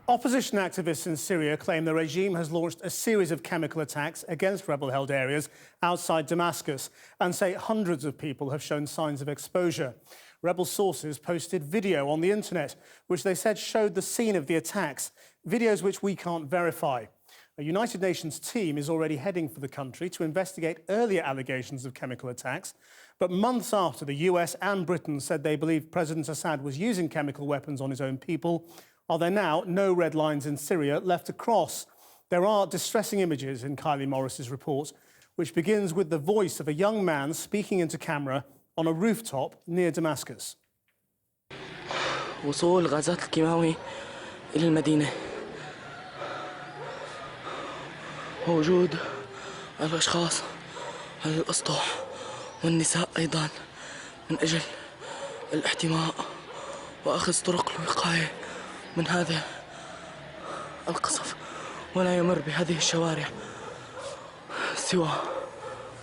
Opposition activists in Syria claim the regime has launched a series of chemical attacks against rebel-held areas outside Damascus and say hundreds of people have shown signs of exposure. Rebel sources posted video on the internet, which they said showed the scene of the attacks, videos which we can't verify. A United Nations team is already heading for the country to investigate earlier allegations of chemical attacks. But months after the US and Britain said they believed President Assad was using chemical weapons on his own people, are there now no red lines in Syria left to cross? There are distressing images in Kylie Morris's report, which begins with the voice of a young man speaking into camera on a rooftop near Damascus. وصول غازات الكيماوي إلى المدينة ووجود الأشخاص على الأسطح والنساء أيضا من أجل الاحتماء وأخذ طرق الوقاية من هذا القصف ولا يمر بهذه الشوارع سوى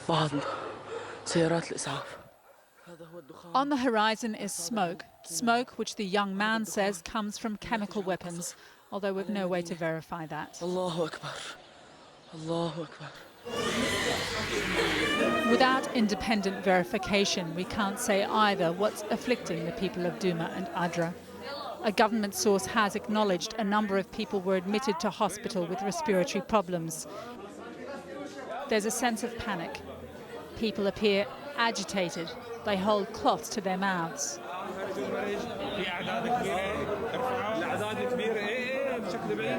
بعض سيارات الإسعاف. On the horizon is smoke which the young man says comes from chemical weapons, although we've no way to verify that. Allahu Akbar. Allahu Akbar. Without independent verification, we can't say either what's afflicting the people of Douma and Adra. A government source has acknowledged a number of people were admitted to hospital with respiratory problems. There's a sense of panic. People appear agitated. They hold cloths to their mouths.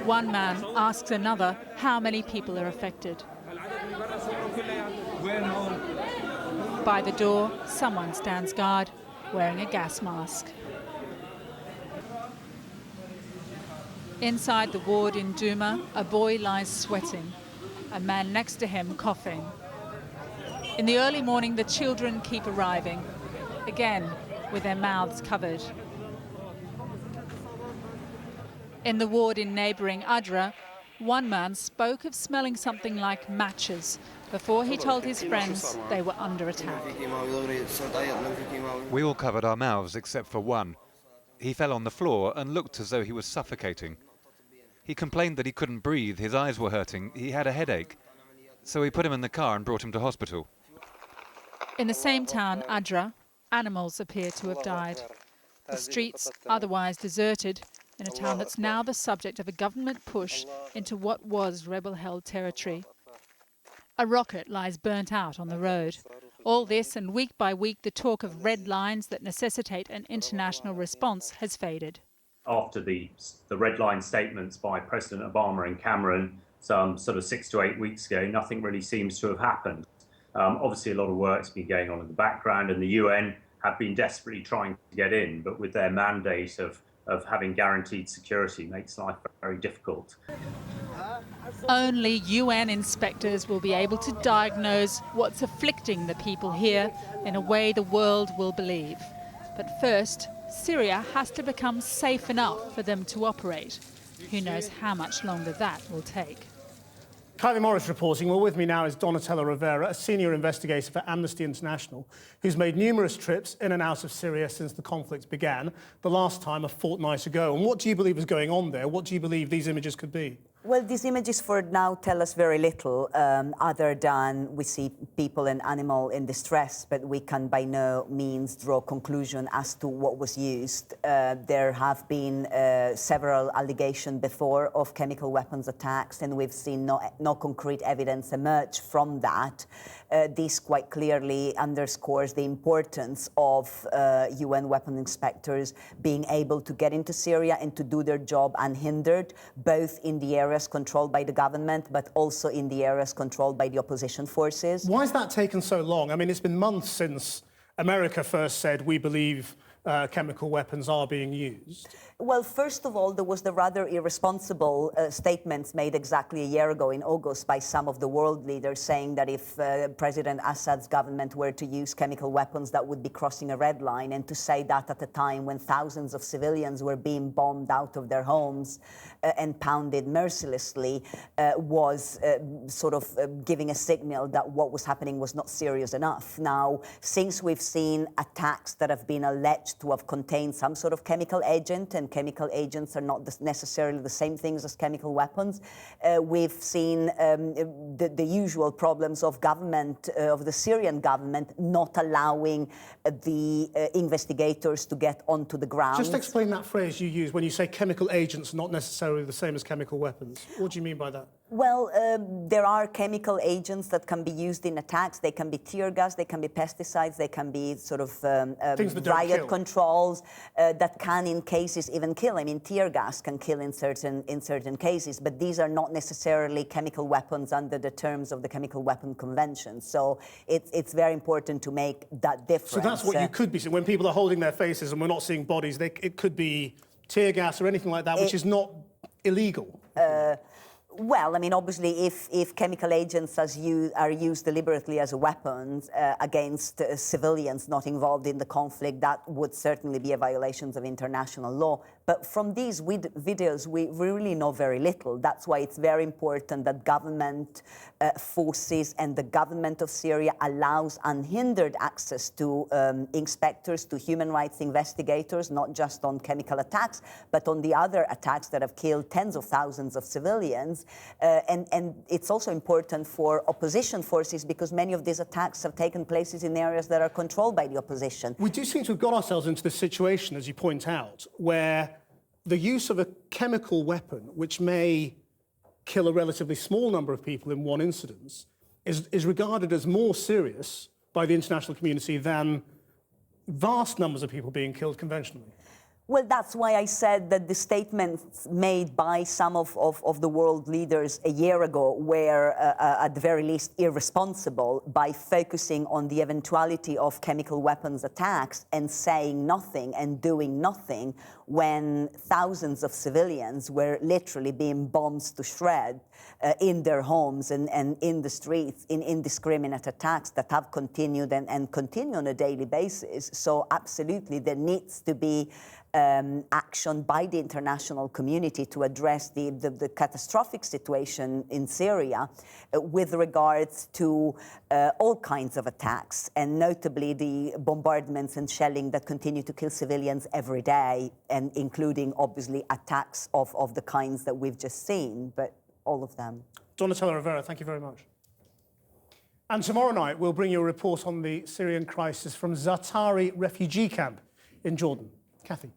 One man asks another how many people are affected. By the door, someone stands guard, wearing a gas mask. Inside the ward in Douma, a boy lies sweating, a man next to him coughing. In the early morning, the children keep arriving, again with their mouths covered. In the ward in neighbouring Adra, one man spoke of smelling something like matches before he told his friends they were under attack. We all covered our mouths except for one. He fell on the floor and looked as though he was suffocating. He complained that he couldn't breathe, his eyes were hurting, he had a headache. So we put him in the car and brought him to hospital. In the same town, Adra, animals appear to have died. The streets, otherwise deserted, in a town that's now the subject of a government push into what was rebel-held territory. A rocket lies burnt out on the road. All this, and week by week, the talk of red lines that necessitate an international response has faded. After the red line statements by President Obama and Cameron some sort of 6 to 8 weeks ago, nothing really seems to have happened. Obviously, a lot of work's been going on in the background, and the UN have been desperately trying to get in, but with their mandate of having guaranteed security makes life very difficult. Only UN inspectors will be able to diagnose what's afflicting the people here in a way the world will believe. But first, Syria has to become safe enough for them to operate. Who knows how much longer that will take. Kylie Morris reporting. Well, with me now is Donatella Rivera, a senior investigator for Amnesty International, who's made numerous trips in and out of Syria since the conflict began, the last time a fortnight ago. And what do you believe is going on there? What do you believe these images could be? Well, these images for now tell us very little, other than we see people and animal in distress, but we can by no means draw a conclusion as to what was used. There have been several allegations before of chemical weapons attacks, and we've seen no concrete evidence emerge from that. This quite clearly underscores the importance of UN weapon inspectors being able to get into Syria and to do their job unhindered, both in the areas controlled by the government, but also in the areas controlled by the opposition forces. Why has that taken so long? I mean, it's been months since America first said we believe chemical weapons are being used. Well, first of all, there was the rather irresponsible statements made exactly a year ago in August by some of the world leaders saying that if President Assad's government were to use chemical weapons, that would be crossing a red line, and to say that at a time when thousands of civilians were being bombed out of their homes and pounded mercilessly was sort of giving a signal that what was happening was not serious enough. Now, since we've seen attacks that have been alleged alleged to have contained some sort of chemical agent, and chemical agents are not necessarily the same things as chemical weapons. We've seen the usual problems of government, of the Syrian government, not allowing the investigators to get onto the ground. Just explain that phrase you use when you say chemical agents, not necessarily the same as chemical weapons. What do you mean by that? Well, there are chemical agents that can be used in attacks. They can be tear gas, they can be pesticides, they can be sort of riot controls that can, in cases, even kill. I mean, tear gas can kill in certain cases, but these are not necessarily chemical weapons under the terms of the Chemical Weapon Convention. So it's very important to make that difference. So that's what you could be seeing. When people are holding their faces and we're not seeing bodies, it could be tear gas or anything like that, which is not illegal. Well, I mean, obviously, if chemical agents are used deliberately as a weapon against civilians not involved in the conflict, that would certainly be a violation of international law. But from these videos, we really know very little. That's why it's very important that government forces and the government of Syria allows unhindered access to inspectors, to human rights investigators, not just on chemical attacks, but on the other attacks that have killed tens of thousands of civilians. And it's also important for opposition forces because many of these attacks have taken places in areas that are controlled by the opposition. We do seem to have got ourselves into this situation, as you point out, where the use of a chemical weapon, which may kill a relatively small number of people in one incident, is regarded as more serious by the international community than vast numbers of people being killed conventionally. Well, that's why I said that the statements made by some of the world leaders a year ago were, at the very least, irresponsible by focusing on the eventuality of chemical weapons attacks and saying nothing and doing nothing when thousands of civilians were literally being bombed to shreds in their homes and in the streets in indiscriminate attacks that have continued and continue on a daily basis. So absolutely, there needs to be action by the international community to address the catastrophic situation in Syria with regards to all kinds of attacks, and notably the bombardments and shelling that continue to kill civilians every day, and including, obviously, attacks of the kinds that we've just seen, but all of them. Donatella Rivera, thank you very much. And tomorrow night, we'll bring you a report on the Syrian crisis from Zatari refugee camp in Jordan. Kathy.